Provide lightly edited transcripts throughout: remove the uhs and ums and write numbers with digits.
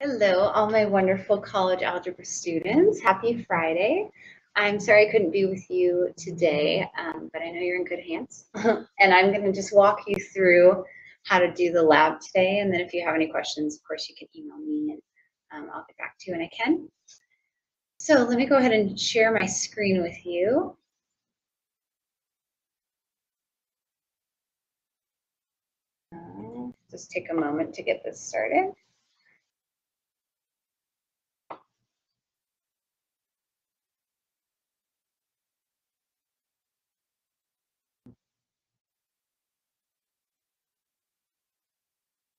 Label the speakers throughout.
Speaker 1: Hello, all my wonderful college algebra students. Happy Friday. I'm sorry I couldn't be with you today, but I know you're in good hands. And I'm going to just walk you through how to do the lab today. And then if you have any questions, of course, you can email me and I'll get back to you when I can. So let me go ahead and share my screen with you. Just take a moment to get this started.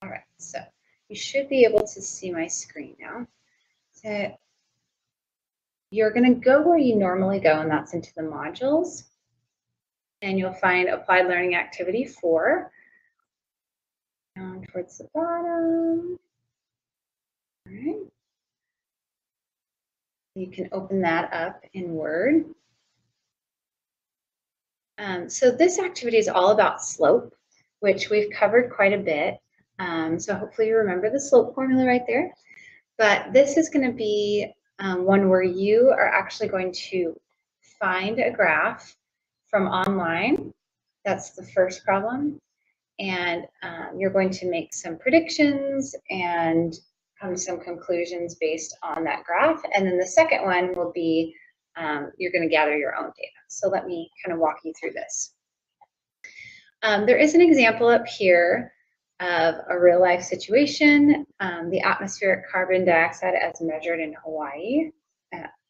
Speaker 1: All right, so you should be able to see my screen now. So you're going to go where you normally go, and that's into the modules. And you'll find Applied Learning Activity 4 down towards the bottom. All right. You can open that up in Word. So this activity is all about slope, which we've covered quite a bit. So hopefully you remember the slope formula right there. But this is going to be one where you are actually going to find a graph from online. That's the first problem. And you're going to make some predictions and come to some conclusions based on that graph. And then the second one will be you're going to gather your own data. So let me kind of walk you through this. There is an example up here of a real life situation, the atmospheric carbon dioxide as measured in Hawaii.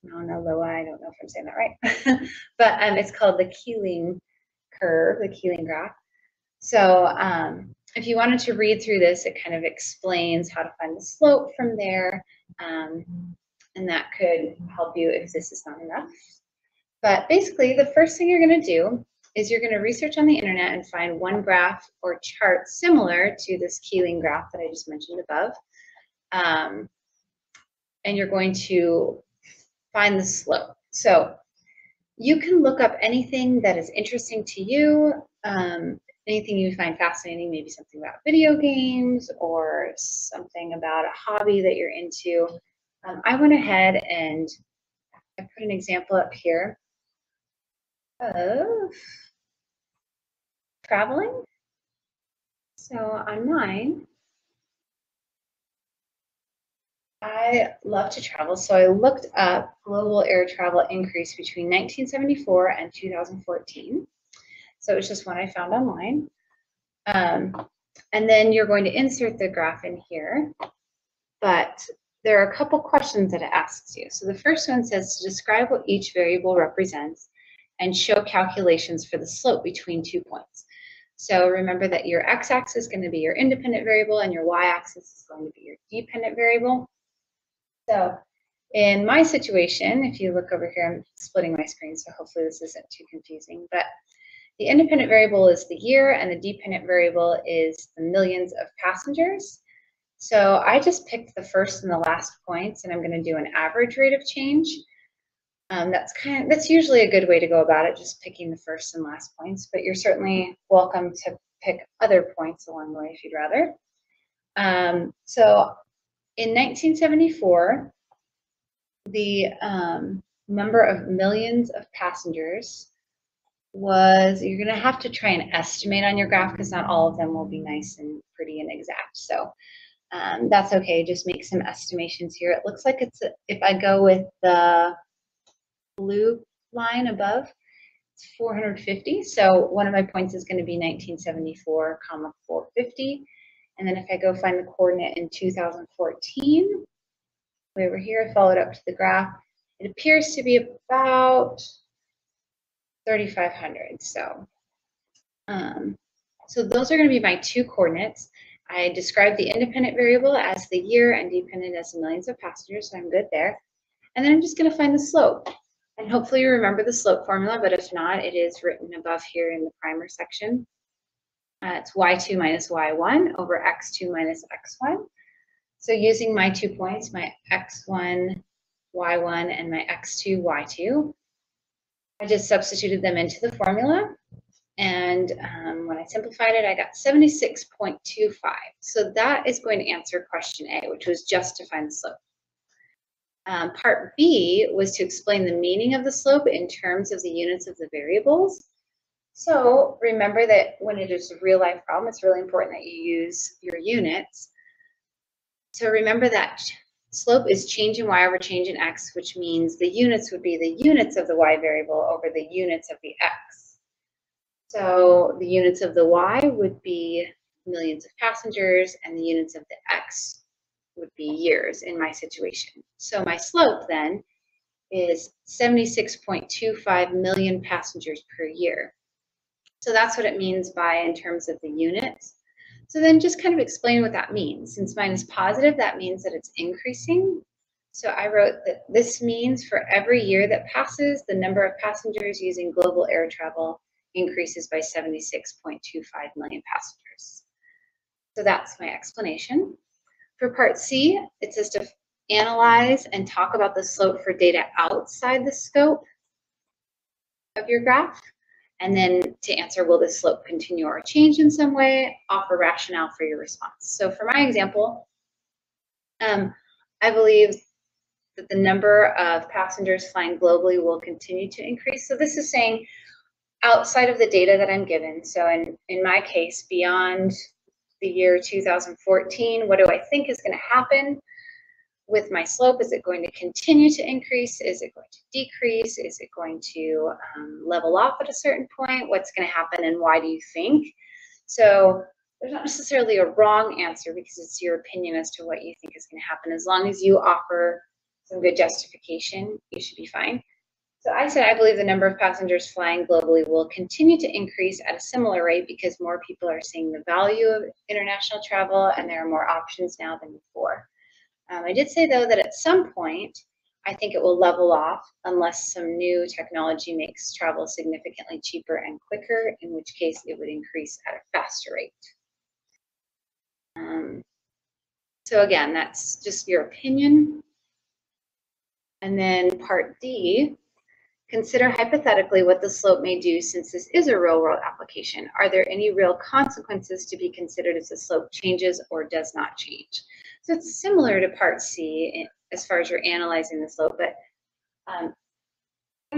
Speaker 1: Mauna Loa, I don't know if I'm saying that right, but it's called the Keeling curve, the Keeling graph. So if you wanted to read through this, it kind of explains how to find the slope from there, and that could help you if this is not enough. But basically, the first thing you're going to do is you're going to research on the internet and find one graph or chart similar to this Keeling graph that I just mentioned above. And you're going to find the slope. So you can look up anything that is interesting to you, anything you find fascinating, maybe something about video games or something about a hobby that you're into. I went ahead and I put an example up here of traveling. So on mine, I love to travel, so I looked up global air travel increase between 1974 and 2014. So it was just one I found online. And then you're going to insert the graph in here, but there are a couple questions that it asks you. So the first one says to describe what each variable represents and show calculations for the slope between 2 points. So remember that your x-axis is going to be your independent variable and your y-axis is going to be your dependent variable. So in my situation, if you look over here, I'm splitting my screen, so hopefully this isn't too confusing, but the independent variable is the year and the dependent variable is the millions of passengers. So I just picked the first and the last points, and I'm going to do an average rate of change. That's usually a good way to go about it, just picking the first and last points, but you're certainly welcome to pick other points along the way if you'd rather. So in 1974, the number of millions of passengers was, you're going to have to try and estimate on your graph because not all of them will be nice and pretty and exact. So that's okay. Just make some estimations here. It looks like it's, if I go with the blue line above, it's 450. So one of my points is going to be 1974, 450. And then if I go find the coordinate in 2014, way over here, I followed up to the graph. It appears to be about 3,500. So those are going to be my two coordinates. I described the independent variable as the year and dependent as the millions of passengers, so I'm good there. And then I'm just going to find the slope. And hopefully you remember the slope formula, but if not, it is written above here in the primer section. It's y2 minus y1 over x2 minus x1. So using my 2 points, my x1, y1, and my x2, y2, I just substituted them into the formula, And when I simplified it, I got 76.25. So that is going to answer question A, which was just to find the slope. Part B was to explain the meaning of the slope in terms of the units of the variables. So remember that when it is a real life problem, it's really important that you use your units. So remember that slope is change in y over change in x, which means the units would be the units of the y variable over the units of the x. So the units of the y would be millions of passengers, and the units of the x would be years in my situation. So my slope then is 76.25 million passengers per year. So that's what it means by in terms of the units. So then just kind of explain what that means. Since mine is positive, that means that it's increasing. So I wrote that this means for every year that passes, the number of passengers using global air travel increases by 76.25 million passengers. So that's my explanation. For part C, it says to analyze and talk about the slope for data outside the scope of your graph. And then to answer, will this slope continue or change in some way? Offer rationale for your response. So for my example, I believe that the number of passengers flying globally will continue to increase. So this is saying outside of the data that I'm given. So in my case, beyond the year 2014, what do I think is going to happen with my slope? Is it going to continue to increase? Is it going to decrease? Is it going to level off at a certain point? What's going to happen and why do you think? So there's not necessarily a wrong answer because it's your opinion as to what you think is going to happen. As long as you offer some good justification, you should be fine. So I said I believe the number of passengers flying globally will continue to increase at a similar rate because more people are seeing the value of international travel and there are more options now than before. I did say, though, that at some point, I think it will level off unless some new technology makes travel significantly cheaper and quicker, in which case it would increase at a faster rate. So again, that's just your opinion. And then part D, consider hypothetically what the slope may do since this is a real-world application. Are there any real consequences to be considered if the slope changes or does not change? So it's similar to part C as far as you're analyzing the slope, but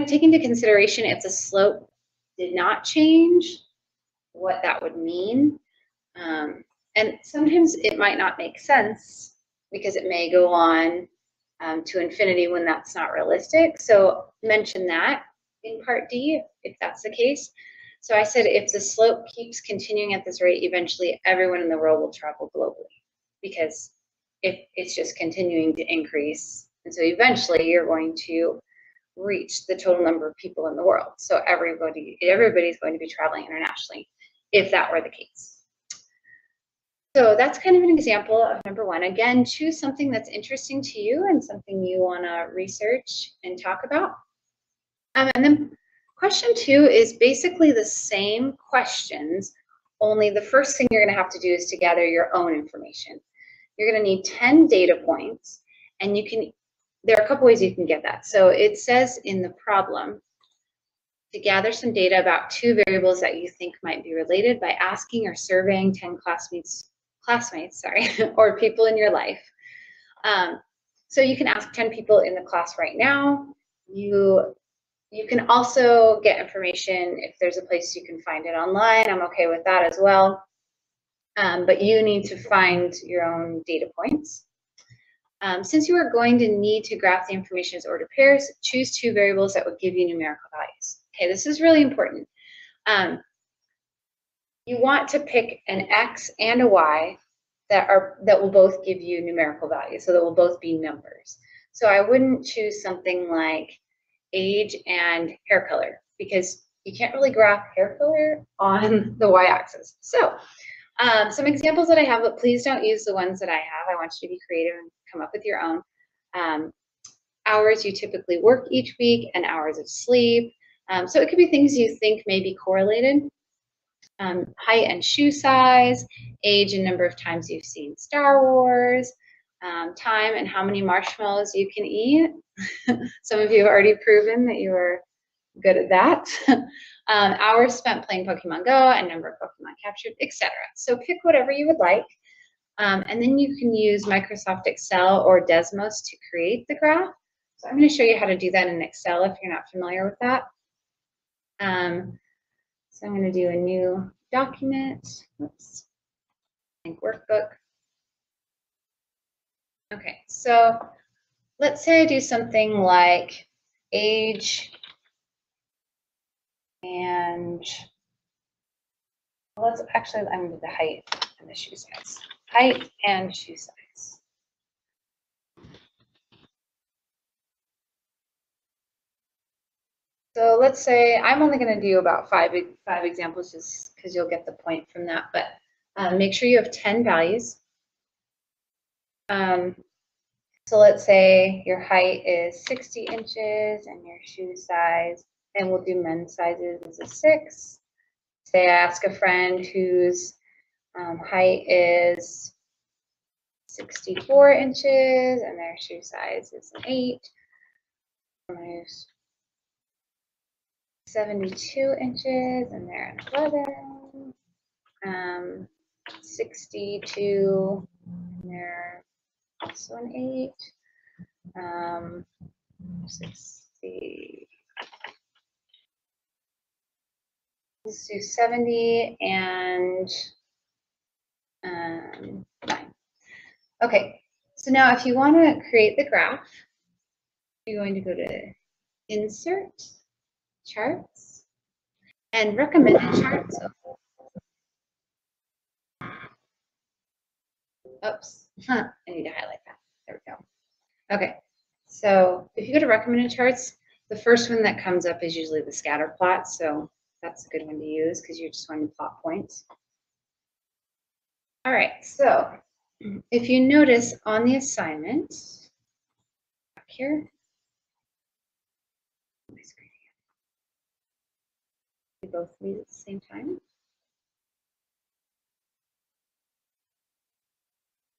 Speaker 1: take into consideration if the slope did not change, what that would mean. And sometimes it might not make sense because it may go on to infinity when that's not realistic. So mention that in part D, if that's the case. So I said if the slope keeps continuing at this rate, eventually everyone in the world will travel globally because if it's just continuing to increase. And so eventually you're going to reach the total number of people in the world. So everybody's going to be traveling internationally if that were the case. So that's kind of an example of number one. Again, choose something that's interesting to you and something you want to research and talk about. And then question two is basically the same questions, only the first thing you're going to have to do is to gather your own information. You're going to need 10 data points, and there are a couple ways you can get that. So it says in the problem to gather some data about two variables that you think might be related by asking or surveying 10 classmates, or people in your life. So you can ask 10 people in the class right now. You can also get information if there's a place you can find it online. I'm okay with that as well. But you need to find your own data points. Since you are going to need to graph the information as ordered pairs, choose two variables that would give you numerical values. Okay, this is really important. You want to pick an X and a Y that will both give you numerical values, so that will both be numbers. So I wouldn't choose something like age and hair color because you can't really graph hair color on the Y-axis. So some examples that I have, but please don't use the ones that I have. I want you to be creative and come up with your own. Hours you typically work each week and hours of sleep. So it could be things you think may be correlated. Height and shoe size, age and number of times you've seen Star Wars, time and how many marshmallows you can eat. Some of you have already proven that you are good at that. Hours spent playing Pokemon Go and number of Pokemon captured, etc. So pick whatever you would like. And then you can use Microsoft Excel or Desmos to create the graph. So I'm going to show you how to do that in Excel if you're not familiar with that. So I'm going to do a new document. Oops. Workbook. Okay, so let's say I do something like age and I'm going to do the height and the shoe size. Height and shoe size. So let's say I'm only going to do about five examples just because you'll get the point from that. But make sure you have 10 values. So let's say your height is 60 inches and your shoe size, and we'll do men's sizes as a 6. Say I ask a friend whose height is 64 inches and their shoe size is an 8. 72 inches and they're an 11. 62 and they're also an 8. 60. Let's do 70 and 9. Okay, so now if you want to create the graph, you're going to go to Insert, Charts, and Recommended Charts. Oops, I need to highlight that. There we go. Okay, so if you go to Recommended Charts, the first one that comes up is usually the scatter plot, so that's a good one to use because you're just wanting to plot points. All right, so if you notice on the assignment, back here, my screen again. We both read at the same time.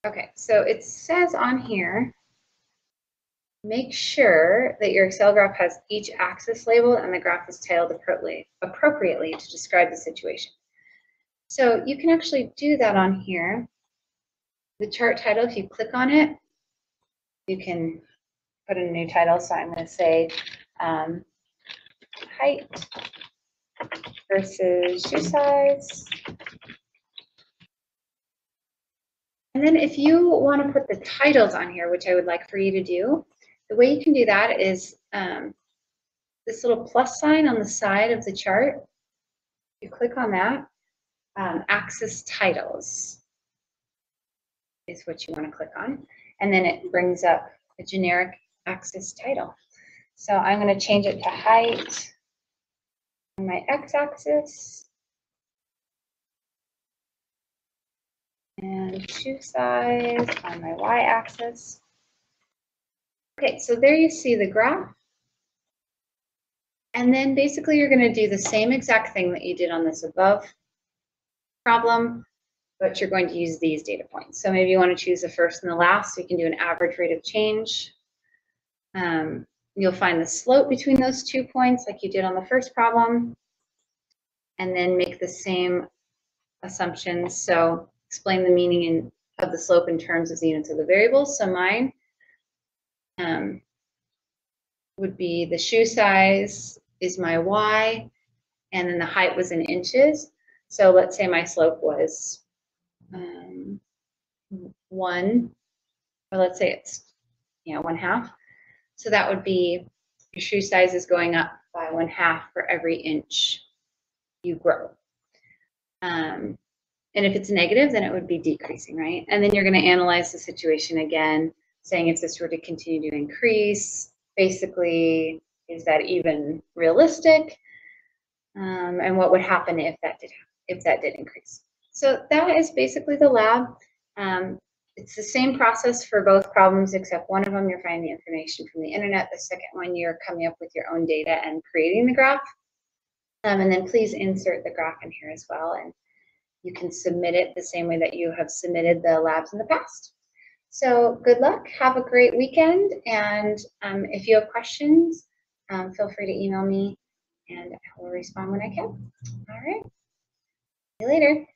Speaker 1: Okay, so it says on here, make sure that your Excel graph has each axis labeled and the graph is titled appropriately to describe the situation. So you can actually do that on here. The chart title, if you click on it, you can put in a new title. So I'm going to say height versus shoe size. And then if you want to put the titles on here, which I would like for you to do, the way you can do that is this little plus sign on the side of the chart. You click on that, axis titles is what you want to click on. And then it brings up a generic axis title. So I'm going to change it to height on my x-axis and shoe size on my y-axis. Okay, so there you see the graph. And then basically you're going to do the same exact thing that you did on this above problem, but you're going to use these data points. So maybe you want to choose the first and the last, so you can do an average rate of change. You'll find the slope between those 2 points like you did on the first problem, and then make the same assumptions. So explain the meaning of the slope in terms of the units of the variables. So mine would be the shoe size is my y, and then the height was in inches. So let's say my slope was 1, or let's say it's 1/2. So that would be your shoe size is going up by 1/2 for every inch you grow. And if it's negative, then it would be decreasing, right? And then you're going to analyze the situation again, saying if this were to continue to increase, basically, is that even realistic? And what would happen if that did increase? So that is basically the lab. It's the same process for both problems, except one of them you're finding the information from the internet. The second one you're coming up with your own data and creating the graph. And then please insert the graph in here as well. And you can submit it the same way that you have submitted the labs in the past. So good luck, have a great weekend, and if you have questions, feel free to email me. and I will respond when I can. All right. See you later.